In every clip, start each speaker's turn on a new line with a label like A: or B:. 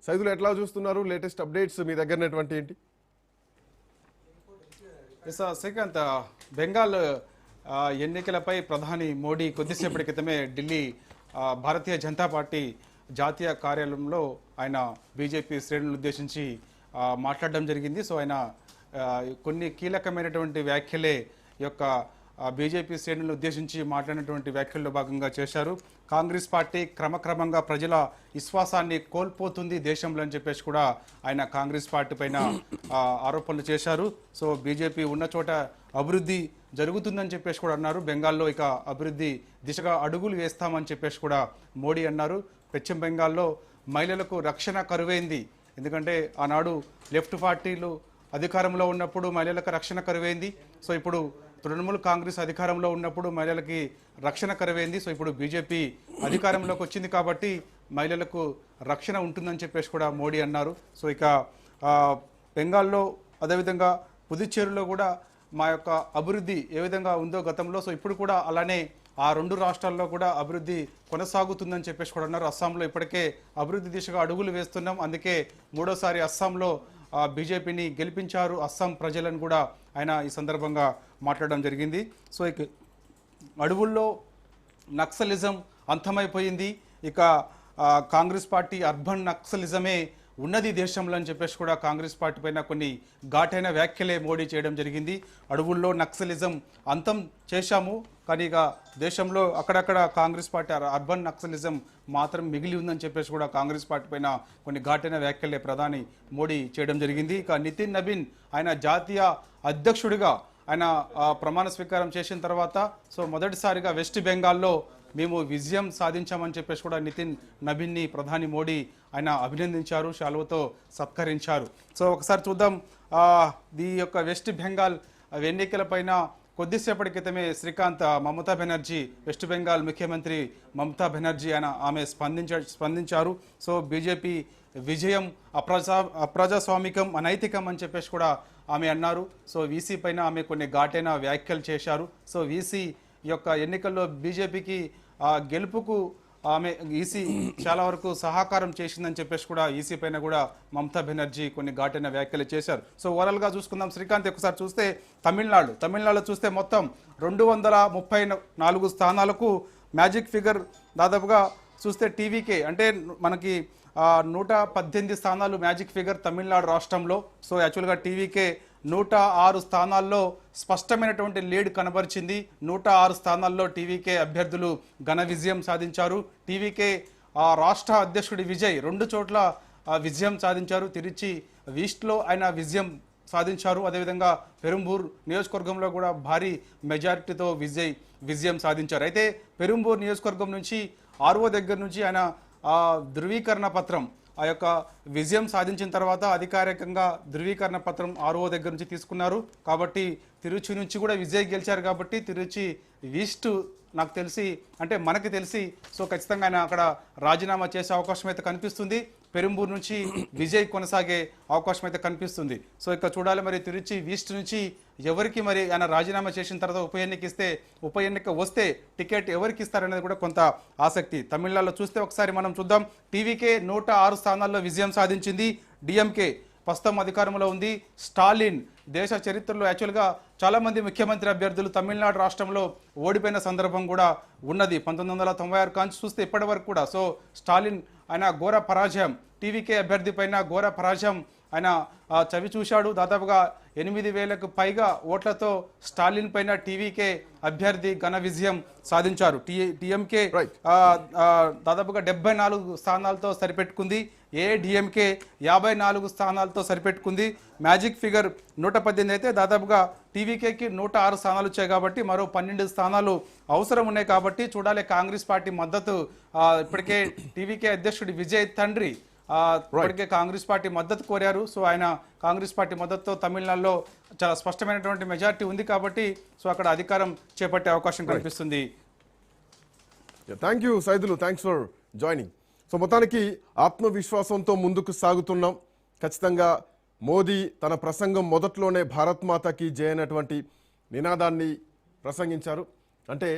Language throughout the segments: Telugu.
A: సైదులు ఎట్లా చూస్తున్నారు? లేటెస్ట్ అప్డేట్స్ మీ దగ్గరనేటువంటి ఏంటి?
B: శ్రీకాంత్, బెంగాల్ ఎన్నికలపై ప్రధాని మోడీ కొద్దిసేపటి క్రితమే ఢిల్లీ భారతీయ జనతా పార్టీ జాతీయ కార్యాలయంలో ఆయన బీజేపీ శ్రేణులను ఉద్దేశించి మాట్లాడడం జరిగింది. సో ఆయన కొన్ని కీలకమైనటువంటి వ్యాఖ్యలే యొక్క బీజేపీ శ్రేణులను ఉద్దేశించి మాట్లాడినటువంటి వ్యాఖ్యల్లో భాగంగా చేశారు. కాంగ్రెస్ పార్టీ క్రమక్రమంగా ప్రజల విశ్వాసాన్ని కోల్పోతుంది దేశంలో అని చెప్పేసి కూడా ఆయన కాంగ్రెస్ పార్టీ పైన ఆరోపణలు చేశారు. సో బీజేపీ ఉన్న చోట అభివృద్ధి జరుగుతుందని చెప్పేసి కూడా అన్నారు. బెంగాల్లో ఇక అభివృద్ధి దిశగా అడుగులు వేస్తామని చెప్పేసి కూడా మోడీ అన్నారు. పశ్చిమ బెంగాల్లో మహిళలకు రక్షణ కరువైంది. ఎందుకంటే ఆనాడు లెఫ్ట్ పార్టీలు అధికారంలో ఉన్నప్పుడు మహిళలకు రక్షణ కరువైంది. సో ఇప్పుడు తృణమూల్ కాంగ్రెస్ అధికారంలో ఉన్నప్పుడు మహిళలకి రక్షణ కరువైంది. సో ఇప్పుడు బీజేపీ అధికారంలోకి వచ్చింది కాబట్టి మహిళలకు రక్షణ ఉంటుందని చెప్పేసి కూడా మోడీ అన్నారు. సో ఇక బెంగాల్లో అదేవిధంగా పుదుచ్చేరిలో కూడా మా యొక్క అభివృద్ధి ఏ విధంగా ఉందో గతంలో, సో ఇప్పుడు కూడా అలానే ఆ రెండు రాష్ట్రాల్లో కూడా అభివృద్ధి కొనసాగుతుందని చెప్పేసి కూడా అన్నారు. అస్సాంలో ఇప్పటికే అభివృద్ధి దిశగా అడుగులు వేస్తున్నాం, అందుకే మూడోసారి అస్సాంలో బీజేపీని గెలిపించారు అస్సాం ప్రజలను కూడా ఆయన ఈ సందర్భంగా మాట్లాడడం జరిగింది. సో ఇక అడవుల్లో నక్సలిజం అంతమైపోయింది, ఇక కాంగ్రెస్ పార్టీ అర్బన్ నక్సలిజమే ఉన్నది దేశంలో అని చెప్పేసి కూడా కాంగ్రెస్ పార్టీ పైన కొన్ని ఘాటైన వ్యాఖ్యలే మోడీ చేయడం జరిగింది. అడవుల్లో నక్సలిజం అంతం చేశాము, కానీ ఇక దేశంలో అక్కడక్కడ కాంగ్రెస్ పార్టీ అర్బన్ నక్సలిజం మాత్రం మిగిలి ఉందని చెప్పేసి కూడా కాంగ్రెస్ పార్టీ పైన కొన్ని ఘాటైన వ్యాఖ్యలే ప్రధాని మోడీ చేయడం జరిగింది. ఇక నితిన్ నబీన్ ఆయన జాతీయ అధ్యక్షుడిగా ఆయన ప్రమాణ స్వీకారం చేసిన తర్వాత సో మొదటిసారిగా వెస్ట్ బెంగాల్లో మేము విజయం సాధించామని చెప్పేసి కూడా నితిన్ నబీన్ని ప్రధాని మోడీ ఆయన అభినందించారు, శాలువతో సత్కరించారు. సో ఒకసారి చూద్దాం ఈ యొక్క వెస్ట్ బెంగాల్ ఎన్నికలపైన కొద్దిసేపటి క్రితమే శ్రీకాంత్ మమతా బెనర్జీ వెస్ట్ బెంగాల్ ముఖ్యమంత్రి మమతా బెనర్జీ ఆమె స్పందించారు. సో బీజేపీ విజయం అప్రజాస్వామికం అనైతికం అని చెప్పేసి కూడా ఆమె అన్నారు. సో వీసీ పైన ఆమె కొన్ని ఘాటైన వ్యాఖ్యలు చేశారు. సో వీసీ యొక్క ఎన్నికల్లో బీజేపీకి గెలుపుకు ఆమె ఈసీ చాలా వరకు సహకారం చేసిందని చెప్పేసి కూడా ఈసీ పైన కూడా మమతా బెనర్జీ కొన్ని ఘాటైన వ్యాఖ్యలు చేశారు. సో ఓవరాల్గా చూసుకుందాం శ్రీకాంత్, ఒకసారి చూస్తే తమిళనాడులో చూస్తే మొత్తం 234 స్థానాలకు మ్యాజిక్ ఫిగర్ దాదాపుగా చూస్తే టీవీకే అంటే మనకి 118 స్థానాలు మ్యాజిక్ ఫిగర్ తమిళనాడు రాష్ట్రంలో. సో యాక్చువల్గా టీవీకే 106 స్థానాల్లో స్పష్టమైనటువంటి లీడ్ కనబరిచింది. 106 స్థానాల్లో టీవీకే అభ్యర్థులు ఘన విజయం సాధించారు. టీవీకే రాష్ట్ర అధ్యక్షుడి విజయ్ 2 చోట్ల విజయం సాధించారు. తిరుచి ఈస్ట్లో ఆయన విజయం సాధించారు. అదేవిధంగా పెరుంబూర్ నియోజకవర్గంలో కూడా భారీ మెజారిటీతో విజయం సాధించారు. అయితే పెరుంబూర్ నియోజకవర్గం నుంచి ఆర్ఓ దగ్గర నుంచి ఆయన ధృవీకరణ పత్రం ఆ యొక్క విజయం సాధించిన తర్వాత అధికారికంగా ధృవీకరణ పత్రం ఆర్ఓ దగ్గర నుంచి తీసుకున్నారు. కాబట్టి తిరుచి నుంచి కూడా విజయ్ గెలిచారు కాబట్టి తిరుచి ఈస్ట్ నాకు తెలిసి అంటే మనకి తెలిసి సో ఖచ్చితంగా ఆయన అక్కడ రాజీనామా చేసే అవకాశం అయితే కనిపిస్తుంది. పెరుంబూర్ నుంచి విజయ్ కొనసాగే అవకాశం అయితే కనిపిస్తుంది. సో ఇక చూడాలి మరి తిరుచి ఈస్ట్ నుంచి ఎవరికి మరి ఆయన రాజీనామా చేసిన తర్వాత ఉప ఎన్నిక వస్తే టికెట్ ఎవరికి ఇస్తారనేది కూడా కొంత ఆసక్తి. తమిళనాడులో చూస్తే ఒకసారి మనం చూద్దాం. టీవీకే 106 స్థానాల్లో విజయం సాధించింది. డిఎంకే ప్రస్తుతం అధికారంలో ఉంది. స్టాలిన్ దేశ చరిత్రలో యాక్చువల్గా చాలామంది ముఖ్యమంత్రి అభ్యర్థులు తమిళనాడు రాష్ట్రంలో ఓడిపోయిన సందర్భం కూడా ఉన్నది. 1996 కాంచి చూస్తే ఇప్పటి వరకు కూడా సో స్టాలిన్ ఆయన ఘోర పరాజయం, టీవీకే అభ్యర్థి పైన ఘోర పరాజయం ఆయన చవి చూశాడు. దాదాపుగా 8,000కు పైగా ఓట్లతో స్టాలిన్ పైన టీవీకే అభ్యర్థి ఘన విజయం సాధించారు. టీఎంకే దాదాపుగా 74 స్థానాలతో సరిపెట్టుకుంది. ఏఐడిఎంకే 54 స్థానాలతో సరిపెట్టుకుంది. మ్యాజిక్ ఫిగర్ 118 అయితే దాదాపుగా టీవీకేకి 106 స్థానాలు వచ్చాయి కాబట్టి మరో 12 స్థానాలు అవసరం ఉన్నాయి. కాబట్టి చూడాలి కాంగ్రెస్ పార్టీ మద్దతు ఇప్పటికే టీవీకే అధ్యక్షుడు విజయ్ తండ్రి ఇప్పటికే కాంగ్రెస్ పార్టీ మద్దతు కోరారు. సో ఆయన కాంగ్రెస్ పార్టీ మద్దతుతో తమిళనాడులో చాలా స్పష్టమైనటువంటి మెజారిటీ ఉంది కాబట్టి సో అక్కడ అధికారం చేపట్టే అవకాశం కనిపిస్తుంది.
A: Thank you Saidulu, thanks for joining. So మొత్తానికి ఆత్మవిశ్వాసంతో ముందుకు సాగుతున్నాం. ఖచ్చితంగా మోదీ తన ప్రసంగం మొదట్లోనే భారత్ మాతాకి జై అనేటువంటి నినాదాన్ని ప్రసంగించారు. అంటే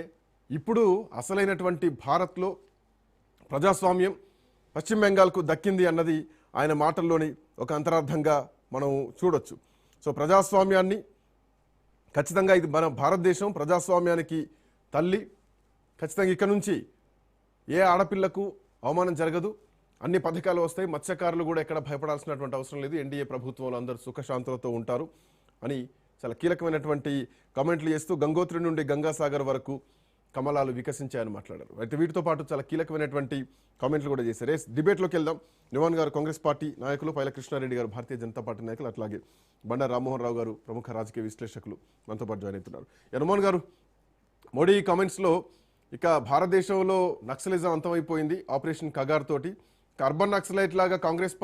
A: ఇప్పుడు అసలైనటువంటి భారత్లో ప్రజాస్వామ్యం పశ్చిమ బెంగాల్కు దక్కింది అన్నది ఆయన మాటల్లోని ఒక అంతరార్థంగా మనం చూడొచ్చు. సో ప్రజాస్వామ్యాన్ని ఖచ్చితంగా ఇది మన భారతదేశం ప్రజాస్వామ్యానికి తల్లి. ఖచ్చితంగా ఇక్కడ నుంచి ఏ ఆడపిల్లకు అవమానం జరగదు, అన్ని పథకాలు వస్తాయి, మత్స్యకారులు కూడా ఎక్కడ భయపడాల్సినటువంటి అవసరం లేదు, ఎన్డీఏ ప్రభుత్వంలో అందరూ సుఖశాంతులతో ఉంటారు అని చాలా కీలకమైనటువంటి కామెంట్లు చేస్తూ గంగోత్రి నుండి గంగాసాగర్ వరకు కమలాలు వికసించాయని మాట్లాడారు. అయితే వీటితో పాటు చాలా కీలకమైనటువంటి కామెంట్లు కూడా చేశారు. డిబేట్లోకి వెళ్దాం. నివాన్ గారు కాంగ్రెస్ పార్టీ నాయకులు, పైల కృష్ణారెడ్డి గారు భారతీయ జనతా పార్టీ నాయకులు, అట్లాగే బండారు రామ్మోహన్ రావు గారు ప్రముఖ రాజకీయ విశ్లేషకులు మనతో పాటు జాయిన్ అవుతున్నారు. నివాన్ గారు, మోడీ కామెంట్స్లో ఇక భారతదేశంలో నక్సలిజం అంతమైపోయింది ఆపరేషన్ కగార్ తోటి, అర్బన్ నక్సలైట్ లాగా కాంగ్రెస్